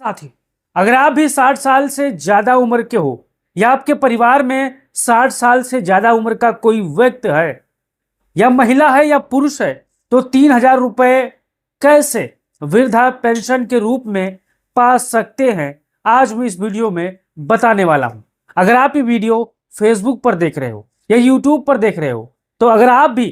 साथी, अगर आप भी 60 साल से ज्यादा उम्र के हो या आपके परिवार में 60 साल से ज्यादा उम्र का कोई व्यक्ति है या महिला है या पुरुष है, तो 3,000 रुपए कैसे वृद्धा पेंशन के रूप में पा सकते हैं, आज मैं इस वीडियो में बताने वाला हूं। अगर आप ये वीडियो फेसबुक पर देख रहे हो या यूट्यूब पर देख रहे हो, तो अगर आप भी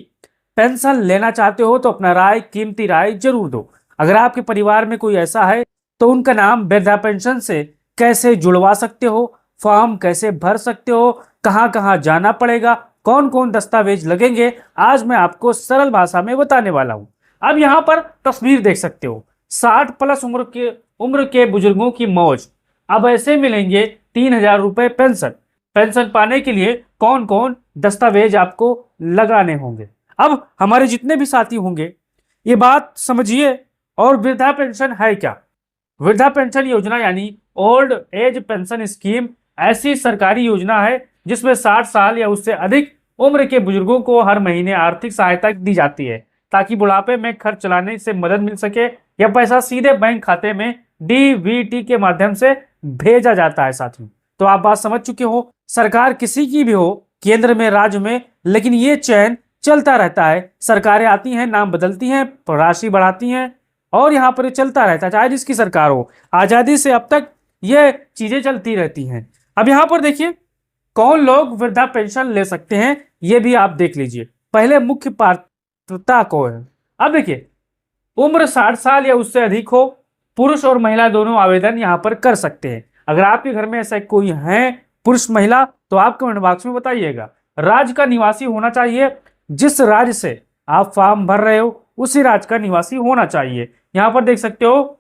पेंशन लेना चाहते हो तो अपना राय, कीमती राय जरूर दो। अगर आपके परिवार में कोई ऐसा है तो उनका नाम वृद्धा पेंशन से कैसे जुड़वा सकते हो, फॉर्म कैसे भर सकते हो, कहां कहां जाना पड़ेगा, कौन कौन दस्तावेज लगेंगे, आज मैं आपको सरल भाषा में बताने वाला हूं। अब यहां पर तस्वीर देख सकते हो, 60 प्लस उम्र के बुजुर्गों की मौज। अब ऐसे मिलेंगे 3,000 रुपए पेंशन। पेंशन पाने के लिए कौन कौन दस्तावेज आपको लगाने होंगे। अब हमारे जितने भी साथी होंगे ये बात समझिए। और वृद्धा पेंशन है क्या? वृद्धा पेंशन योजना यानी ओल्ड एज पेंशन स्कीम ऐसी सरकारी योजना है जिसमें 60 साल या उससे अधिक उम्र के बुजुर्गों को हर महीने आर्थिक सहायता दी जाती है ताकि बुढ़ापे में खर्च चलाने से मदद मिल सके, या पैसा सीधे बैंक खाते में डीबीटी के माध्यम से भेजा जाता है। साथियों, तो आप बात समझ चुके हो। सरकार किसी की भी हो, केंद्र में, राज्य में, लेकिन ये चयन चलता रहता है। सरकारें आती हैं, नाम बदलती हैं, राशि बढ़ाती हैं और यहाँ पर चलता रहता है, चाहे जिसकी सरकार हो। आजादी से अब तक ये चीजें चलती रहती हैं। अब यहाँ पर देखिए कौन लोग वृद्धा पेंशन ले सकते हैं, ये भी आप देख लीजिए। पहले मुख्य पात्रता को है। अब देखिए उम्र 60 साल या उससे अधिक हो, पुरुष और महिला दोनों आवेदन यहाँ पर कर सकते हैं। अगर आपके घर में ऐसा कोई है पुरुष महिला तो आप कमेंट बॉक्स में बताइएगा। राज्य का निवासी होना चाहिए, जिस राज्य से आप फॉर्म भर रहे हो उसी राज्य का निवासी होना चाहिए। यहाँ पर देख सकते हो।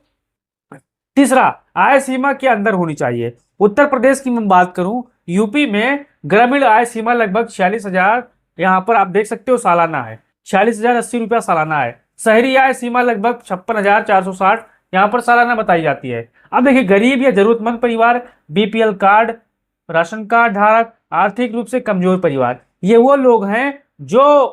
तीसरा, आय सीमा के अंदर होनी चाहिए। उत्तर प्रदेश की मैं बात करूं, यूपी में ग्रामीण आय सीमा लगभग 46,000 यहाँ पर आप देख सकते हो सालाना है। 46,080 रुपया सालाना है। शहरी आय सीमा लगभग 56,460 यहाँ पर सालाना बताई जाती है। अब देखिए गरीब या जरूरतमंद परिवार, बीपीएल कार्ड, राशन कार्ड धारक, आर्थिक रूप से कमजोर परिवार, ये वो लोग हैं जो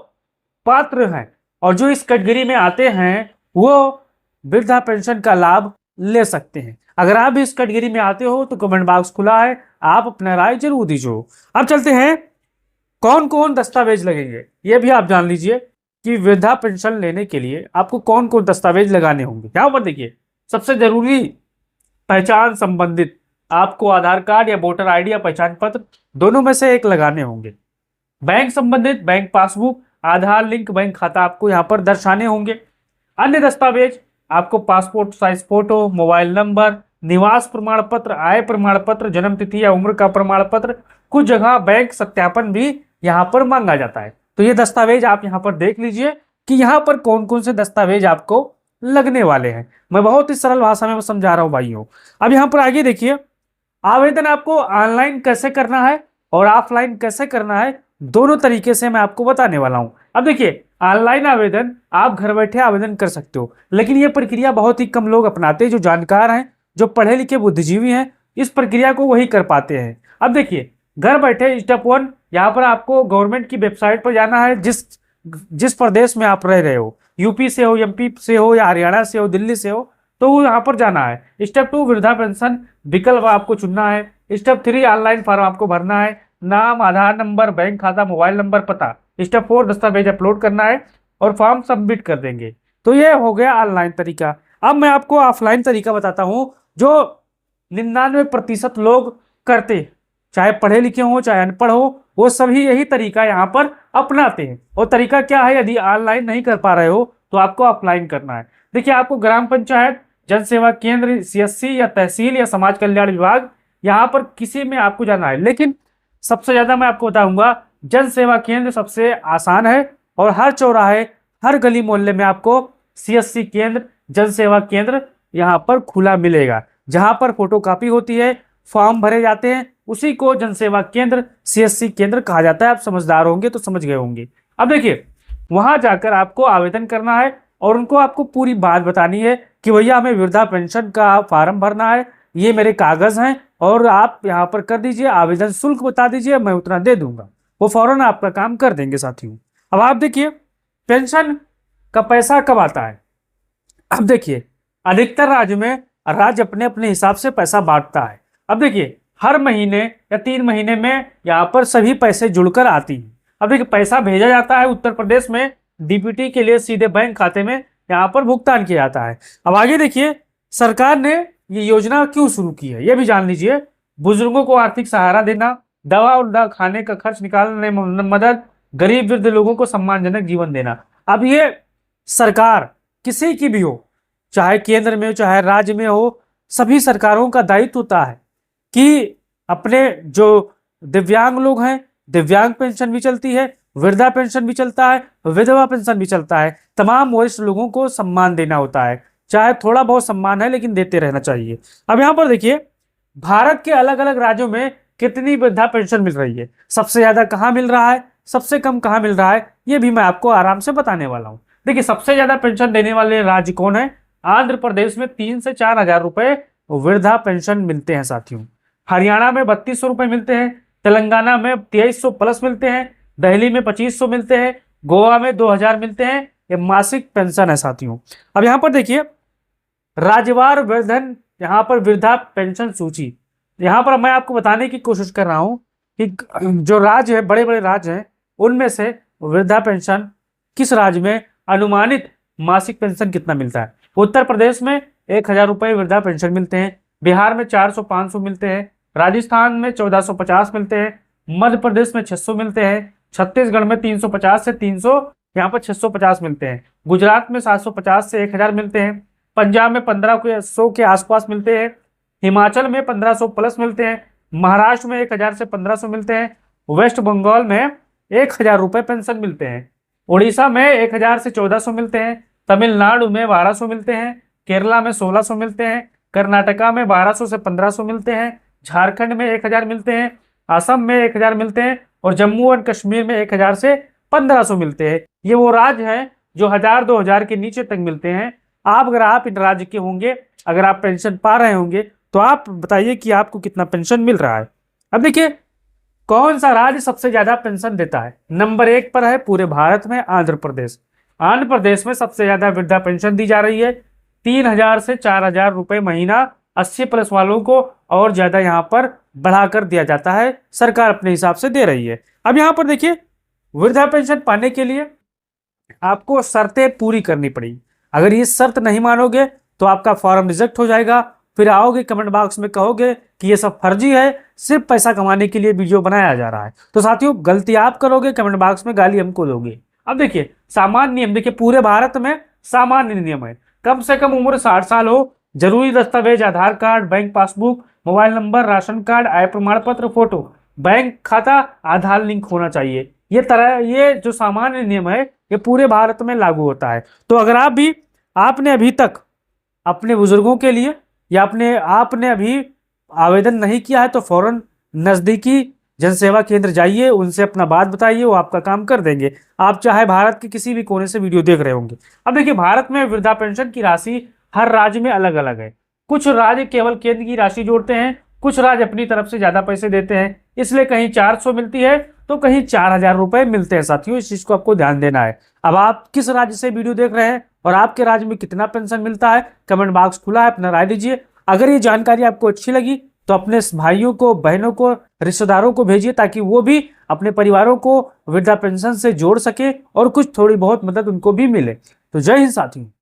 पात्र हैं और जो इस कैटेगरी में आते हैं वो वृद्धा पेंशन का लाभ ले सकते हैं। अगर आप भी इस कैटेगरी में आते हो तो कमेंट बॉक्स खुला है, आप अपना राय जरूर दीजिए। अब चलते हैं कौन कौन दस्तावेज लगेंगे, ये भी आप जान लीजिए कि वृद्धा पेंशन लेने के लिए आपको कौन कौन दस्तावेज लगाने होंगे। यहाँ पर देखिए सबसे जरूरी, पहचान संबंधित आपको आधार कार्ड या वोटर आईडी या पहचान पत्र दोनों में से एक लगाने होंगे। बैंक संबंधित बैंक पासबुक, आधार लिंक बैंक खाता आपको यहाँ पर दर्शाने होंगे। अन्य दस्तावेज आपको passport size photo, mobile number, निवास प्रमाण पत्र, आय प्रमाण पत्र, जन्म तिथि या उम्र का प्रमाण पत्र, कुछ जगह बैंक सत्यापन भी यहाँ पर मांगा जाता है। तो ये दस्तावेज आप यहाँ पर देख लीजिए कि यहाँ पर कौन कौन से दस्तावेज आपको लगने वाले हैं। मैं बहुत ही सरल भाषा में समझा रहा हूँ भाइयों। अब यहाँ पर आगे देखिए, आवेदन आपको ऑनलाइन कैसे करना है और ऑफलाइन कैसे करना है, दोनों तरीके से मैं आपको बताने वाला हूं। अब देखिए ऑनलाइन आवेदन आप घर बैठे आवेदन कर सकते हो, लेकिन यह प्रक्रिया बहुत ही कम लोग अपनाते हैं। जो जानकार हैं, जो पढ़े लिखे बुद्धिजीवी हैं, इस प्रक्रिया को वही कर पाते हैं। अब देखिए घर बैठे स्टेप 1, यहाँ पर आपको गवर्नमेंट की वेबसाइट पर जाना है। जिस प्रदेश में आप रह रहे हो, यूपी से हो, एमपी से हो या हरियाणा से हो, दिल्ली से हो, तो वो यहाँ पर जाना है। स्टेप 2 वृद्धा पेंशन विकल्प आपको चुनना है। स्टेप 3 ऑनलाइन फॉर्म आपको भरना है, नाम, आधार नंबर, बैंक खाता, मोबाइल नंबर, पता। स्टेप 4 दस्तावेज अपलोड करना है और फॉर्म सबमिट कर देंगे। तो ये हो गया ऑनलाइन तरीका। अब मैं आपको ऑफलाइन तरीका बताता हूं जो 99% लोग करते, चाहे पढ़े लिखे हो चाहे अनपढ़ हो, वो सभी यही तरीका यहाँ पर अपनाते हैं। और तरीका क्या है, यदि ऑनलाइन नहीं कर पा रहे हो तो आपको ऑफलाइन करना है। देखिए आपको ग्राम पंचायत, जन सेवा केंद्र, सीएससी या तहसील या समाज कल्याण विभाग, यहाँ पर किसी में आपको जाना है। लेकिन सबसे ज्यादा मैं आपको बताऊंगा जन सेवा केंद्र सबसे आसान है और हर चौराहे, हर गली मोहल्ले में आपको सीएससी केंद्र, जन सेवा केंद्र यहाँ पर खुला मिलेगा, जहां पर फोटोकॉपी होती है, फॉर्म भरे जाते हैं, उसी को जन सेवा केंद्र, सीएससी केंद्र कहा जाता है। आप समझदार होंगे तो समझ गए होंगे। अब देखिए वहां जाकर आपको आवेदन करना है और उनको आपको पूरी बात बतानी है कि भैया हमें वृद्धा पेंशन का फॉर्म भरना है, ये मेरे कागज हैं और आप यहाँ पर कर दीजिए, आवेदन शुल्क बता दीजिए, मैं उतना दे दूंगा। वो फौरन आपका काम कर देंगे साथियों। अब आप देखिए पेंशन का पैसा कब आता है। अब देखिए अधिकतर राज्य में और राज्य अपने अपने हिसाब से पैसा बांटता है। अब देखिए हर महीने या 3 महीने में यहाँ पर सभी पैसे जुड़कर आती हैं। अब देखिए पैसा भेजा जाता है उत्तर प्रदेश में डीबीटी के लिए सीधे बैंक खाते में यहाँ पर भुगतान किया जाता है। अब आगे देखिए सरकार ने ये योजना क्यों शुरू की है ये भी जान लीजिए। बुजुर्गों को आर्थिक सहारा देना, दवा और खाने का खर्च निकालने में मदद, गरीब वृद्ध लोगों को सम्मानजनक जीवन देना। अब ये सरकार किसी की भी हो, चाहे केंद्र में हो चाहे राज्य में हो, सभी सरकारों का दायित्व होता है कि अपने जो दिव्यांग लोग हैं, दिव्यांग पेंशन भी चलती है, वृद्धा पेंशन भी चलता है, विधवा पेंशन भी चलता है, तमाम वरिष्ठ लोगों को सम्मान देना होता है। चाहे थोड़ा बहुत सम्मान है लेकिन देते रहना चाहिए। अब यहाँ पर देखिए भारत के अलग अलग राज्यों में कितनी वृद्धा पेंशन मिल रही है, सबसे ज्यादा कहाँ मिल रहा है, सबसे कम कहाँ मिल रहा है, ये भी मैं आपको आराम से बताने वाला हूँ। देखिए सबसे ज्यादा पेंशन देने वाले राज्य कौन है? आंध्र प्रदेश में 3 से 4 हजार रुपए वृद्धा पेंशन मिलते हैं साथियों। हरियाणा में 3200 रुपए मिलते हैं, तेलंगाना में 2300 प्लस मिलते हैं, दिल्ली में 2500 मिलते हैं, गोवा में 2000 मिलते हैं। ये मासिक पेंशन है साथियों। अब यहाँ पर देखिए राज्यवार वृद्धन, यहाँ पर वृद्धा पेंशन सूची, यहाँ पर मैं आपको बताने की कोशिश कर रहा हूँ कि जो राज्य है, बड़े बड़े राज्य हैं, उनमें से वृद्धा पेंशन किस राज्य में अनुमानित मासिक पेंशन कितना मिलता है। उत्तर प्रदेश में 1000 रुपए वृद्धा पेंशन मिलते हैं, बिहार में 400-500 मिलते हैं, राजस्थान में 1450 मिलते हैं, मध्य प्रदेश में 600 मिलते हैं, छत्तीसगढ़ में 350 से 300 यहाँ पर 650 मिलते हैं, गुजरात में 750 से 1000 मिलते हैं, पंजाब में 1500 के आसपास मिलते हैं, हिमाचल में 1500 प्लस मिलते हैं, महाराष्ट्र में 1000 से 1500 मिलते हैं, वेस्ट बंगाल में 1000 रुपए पेंशन मिलते हैं, उड़ीसा में 1000 से 1400 मिलते हैं, तमिलनाडु में 1200 मिलते हैं, केरला में 1600 मिलते हैं, कर्नाटका में 1200 से 1500 मिलते हैं, झारखंड में 1000 मिलते हैं, असम में 1000 मिलते हैं और जम्मू और कश्मीर में 1000 से 1500 मिलते हैं। ये वो राज्य हैं जो 1000-2000 के नीचे तक मिलते हैं। आप इन राज्य के होंगे, अगर आप पेंशन पा रहे होंगे तो आप बताइए कि आपको कितना पेंशन मिल रहा है। अब देखिए कौन सा राज्य सबसे ज्यादा पेंशन देता है? नंबर 1 पर है पूरे भारत में आंध्र प्रदेश। आंध्र प्रदेश में सबसे ज्यादा वृद्धा पेंशन दी जा रही है, 3000 से 4000 रुपए महीना 80 प्लस वालों को और ज्यादा यहाँ पर बढ़ाकर दिया जाता है, सरकार अपने हिसाब से दे रही है। अब यहाँ पर देखिए वृद्धा पेंशन पाने के लिए आपको शर्तें पूरी करनी पड़ेगी। अगर ये शर्त नहीं मानोगे तो आपका फॉर्म रिजेक्ट हो जाएगा, फिर आओगे कमेंट बॉक्स में कहोगे कि ये सब फर्जी है, सिर्फ पैसा कमाने के लिए वीडियो बनाया जा रहा है। तो साथियों गलती आप करोगे, कमेंट बॉक्स में गाली हमको दोगे। अब देखिए सामान्य नियम, देखिए पूरे भारत में सामान्य नियम है, कम से कम उम्र 60 साल हो, जरूरी दस्तावेज Aadhaar card, bank passbook, mobile number, ration card, आय प्रमाण पत्र, फोटो, बैंक खाता, आधार लिंक होना चाहिए। ये जो सामान्य नियम है ये पूरे भारत में लागू होता है। तो अगर आपने अभी तक अपने बुजुर्गों के लिए या आपने अभी आवेदन नहीं किया है तो फौरन नजदीकी जनसेवा केंद्र जाइए, उनसे अपना बात बताइए, वो आपका काम कर देंगे। आप चाहे भारत के किसी भी कोने से वीडियो देख रहे होंगे। अब देखिए भारत में वृद्धा पेंशन की राशि हर राज्य में अलग अलग है। कुछ राज्य केवल केंद्र की राशि जोड़ते हैं, कुछ राज्य अपनी तरफ से ज्यादा पैसे देते हैं, इसलिए कहीं 400 मिलती है तो कहीं 4000 रुपए मिलते हैं। साथियों इस चीज को आपको ध्यान देना है। अब आप किस राज्य से वीडियो देख रहे हैं और आपके राज्य में कितना पेंशन मिलता है, कमेंट बॉक्स खुला है, अपना राय दीजिए। अगर ये जानकारी आपको अच्छी लगी तो अपने भाइयों को, बहनों को, रिश्तेदारों को भेजिए ताकि वो भी अपने परिवारों को वृद्धा पेंशन से जोड़ सके और कुछ थोड़ी बहुत मदद उनको भी मिले। तो जय हिंद साथियों।